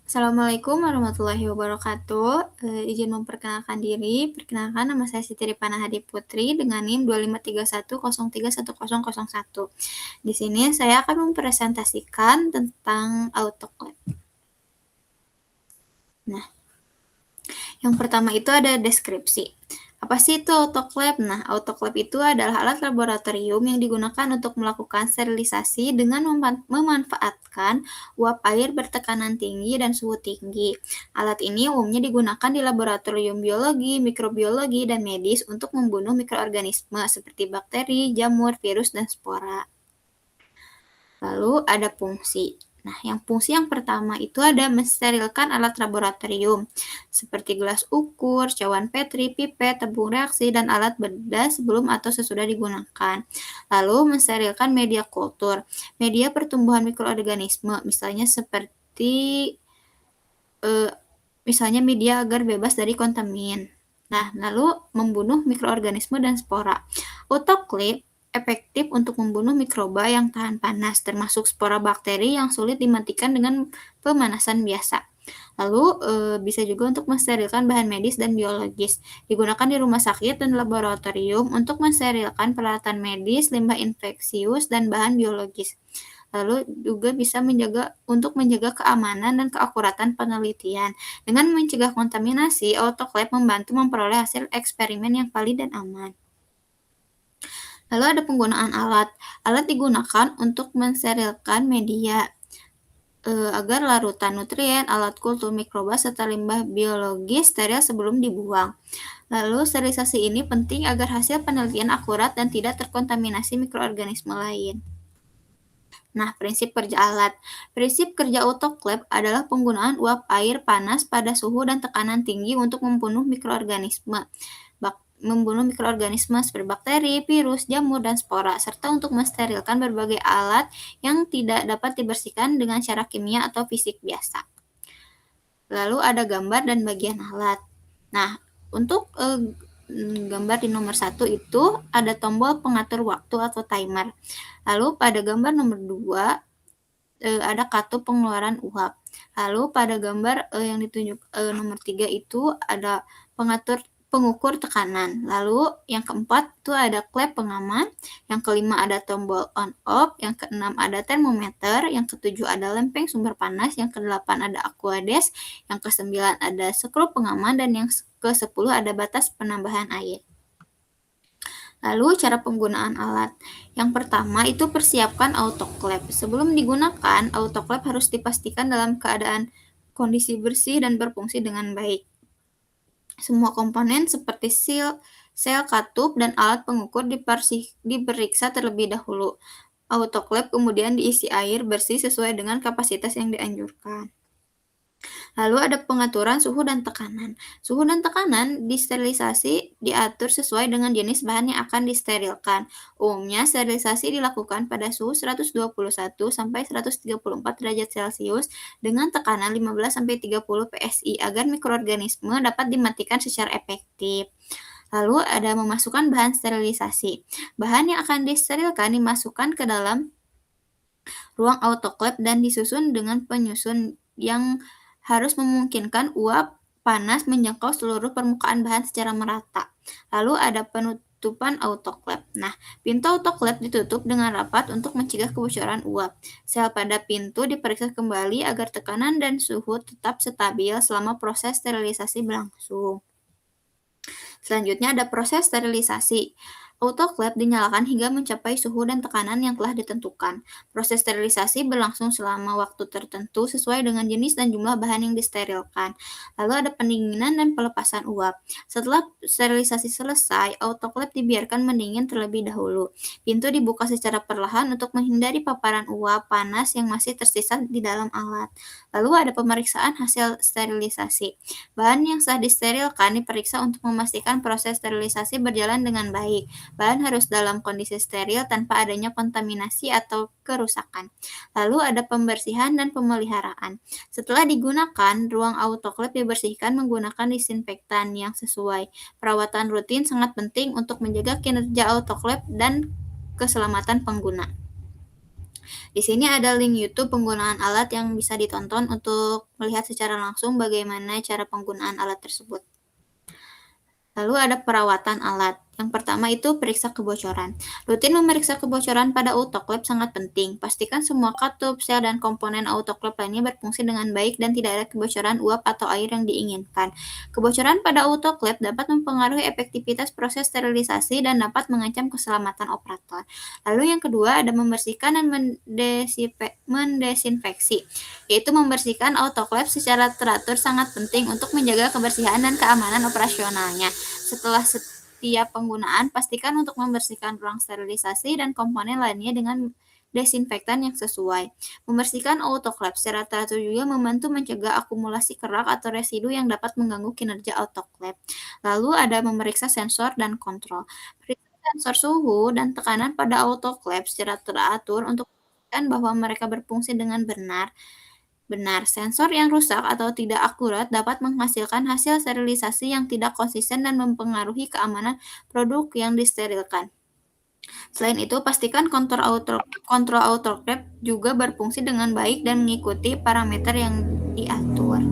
Assalamualaikum warahmatullahi wabarakatuh. Izin memperkenalkan diri. Perkenalkan, nama saya Siti Ripana Hadi Putri dengan NIM 2531031001. Di sini saya akan mempresentasikan tentang AutoCAD. Nah, yang pertama itu ada deskripsi. Apa sih itu autoclave? Nah, autoclave itu adalah alat laboratorium yang digunakan untuk melakukan sterilisasi dengan memanfaatkan uap air bertekanan tinggi dan suhu tinggi. Alat ini umumnya digunakan di laboratorium biologi, mikrobiologi, dan medis untuk membunuh mikroorganisme seperti bakteri, jamur, virus, dan spora. Lalu ada fungsi. Nah, fungsi yang pertama itu ada mensterilkan alat laboratorium, seperti gelas ukur, cawan Petri, pipet, tabung reaksi, dan alat bedah sebelum atau sesudah digunakan. Lalu mensterilkan media kultur, media pertumbuhan mikroorganisme, misalnya seperti media agar bebas dari kontamin. Nah, lalu membunuh mikroorganisme dan spora. Autoclave efektif untuk membunuh mikroba yang tahan panas, termasuk spora bakteri yang sulit dimatikan dengan pemanasan biasa. Lalu bisa juga untuk mensterilkan bahan medis dan biologis. Digunakan di rumah sakit dan laboratorium untuk mensterilkan peralatan medis, limbah infeksius, dan bahan biologis. Lalu juga bisa menjaga keamanan dan keakuratan penelitian. Dengan mencegah kontaminasi, autoclave membantu memperoleh hasil eksperimen yang valid dan aman. Lalu ada penggunaan alat. Alat digunakan untuk mensterilkan media agar larutan nutrien, alat kultur mikroba, serta limbah biologis steril sebelum dibuang. Lalu sterilisasi ini penting agar hasil penelitian akurat dan tidak terkontaminasi mikroorganisme lain. Nah, prinsip kerja alat. Prinsip kerja autoclave adalah penggunaan uap air panas pada suhu dan tekanan tinggi untuk membunuh mikroorganisme seperti bakteri, virus, jamur, dan spora, serta untuk mensterilkan berbagai alat yang tidak dapat dibersihkan dengan cara kimia atau fisik biasa. Lalu ada gambar dan bagian alat. Nah, untuk gambar di nomor 1 itu ada tombol pengatur waktu atau timer. Lalu pada gambar nomor 2 ada katup pengeluaran uap. Lalu pada gambar yang ditunjuk nomor 3 itu ada pengukur tekanan. Lalu yang keempat itu ada klep pengaman, yang kelima ada tombol on off, yang keenam ada termometer, yang ketujuh ada lempeng sumber panas, yang kedelapan ada aquades, yang kesembilan ada skru pengaman, dan yang ke-10 ada batas penambahan air. Lalu cara penggunaan alat. Yang pertama itu persiapkan autoclave. Sebelum digunakan, autoclave harus dipastikan dalam keadaan kondisi bersih dan berfungsi dengan baik. Semua komponen seperti sel katup, dan alat pengukur diperiksa terlebih dahulu. Autoclave kemudian diisi air bersih sesuai dengan kapasitas yang dianjurkan. Lalu ada pengaturan suhu dan tekanan. Suhu dan tekanan disterilisasi diatur sesuai dengan jenis bahan yang akan disterilkan. Umumnya sterilisasi dilakukan pada suhu 121 sampai 134 derajat Celcius dengan tekanan 15 sampai 30 PSI agar mikroorganisme dapat dimatikan secara efektif. Lalu ada memasukkan bahan sterilisasi. Bahan yang akan disterilkan dimasukkan ke dalam ruang autoclave dan disusun dengan penyusun yang harus memungkinkan uap panas menjangkau seluruh permukaan bahan secara merata. Lalu ada penutupan autoclave. Nah, pintu autoclave ditutup dengan rapat untuk mencegah kebocoran uap. Sel pada pintu diperiksa kembali agar tekanan dan suhu tetap stabil selama proses sterilisasi berlangsung. Selanjutnya ada proses sterilisasi. Autoclave dinyalakan hingga mencapai suhu dan tekanan yang telah ditentukan. Proses sterilisasi berlangsung selama waktu tertentu sesuai dengan jenis dan jumlah bahan yang disterilkan. Lalu ada pendinginan dan pelepasan uap. Setelah sterilisasi selesai, autoclave dibiarkan mendingin terlebih dahulu. Pintu dibuka secara perlahan untuk menghindari paparan uap panas yang masih tersisa di dalam alat. Lalu ada pemeriksaan hasil sterilisasi. Bahan yang sah disterilkan diperiksa untuk memastikan proses sterilisasi berjalan dengan baik. Bahan harus dalam kondisi steril tanpa adanya kontaminasi atau kerusakan. Lalu ada pembersihan dan pemeliharaan. Setelah digunakan, ruang autoclave dibersihkan menggunakan disinfektan yang sesuai. Perawatan rutin sangat penting untuk menjaga kinerja autoclave dan keselamatan pengguna. Di sini ada link YouTube penggunaan alat yang bisa ditonton untuk melihat secara langsung bagaimana cara penggunaan alat tersebut. Lalu ada perawatan alat. Yang pertama itu periksa kebocoran. Rutin memeriksa kebocoran pada autoclave sangat penting. Pastikan semua katup, sel, dan komponen autoclave lainnya berfungsi dengan baik dan tidak ada kebocoran uap atau air yang diinginkan. Kebocoran pada autoclave dapat mempengaruhi efektivitas proses sterilisasi dan dapat mengancam keselamatan operator. Lalu yang kedua ada membersihkan dan mendesinfeksi, yaitu membersihkan autoclave secara teratur sangat penting untuk menjaga kebersihan dan keamanan operasionalnya. Setelah setiap penggunaan, pastikan untuk membersihkan ruang sterilisasi dan komponen lainnya dengan desinfektan yang sesuai. Membersihkan autoclave secara teratur juga membantu mencegah akumulasi kerak atau residu yang dapat mengganggu kinerja autoclave. Lalu ada memeriksa sensor dan kontrol. Periksa sensor suhu dan tekanan pada autoclave secara teratur untuk memastikan bahwa mereka berfungsi dengan benar. Sensor yang rusak atau tidak akurat dapat menghasilkan hasil sterilisasi yang tidak konsisten dan mempengaruhi keamanan produk yang disterilkan. Selain itu, pastikan kontrol autoclave juga berfungsi dengan baik dan mengikuti parameter yang diatur.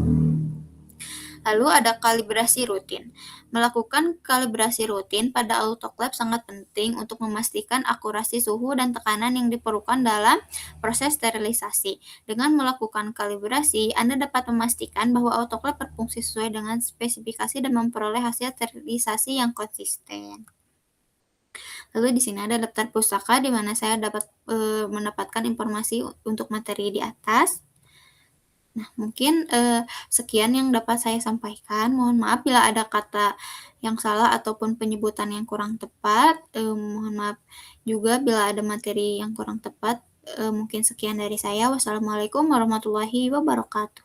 Lalu ada kalibrasi rutin. Melakukan kalibrasi rutin pada autoclave sangat penting untuk memastikan akurasi suhu dan tekanan yang diperlukan dalam proses sterilisasi. Dengan melakukan kalibrasi, Anda dapat memastikan bahwa autoclave berfungsi sesuai dengan spesifikasi dan memperoleh hasil sterilisasi yang konsisten. Lalu di sini ada daftar pustaka di mana saya dapat mendapatkan informasi untuk materi di atas. Nah, mungkin, sekian yang dapat saya sampaikan. Mohon maaf bila ada kata yang salah ataupun penyebutan yang kurang tepat. Mohon maaf juga bila ada materi yang kurang tepat. Mungkin sekian dari saya. Wassalamualaikum warahmatullahi wabarakatuh.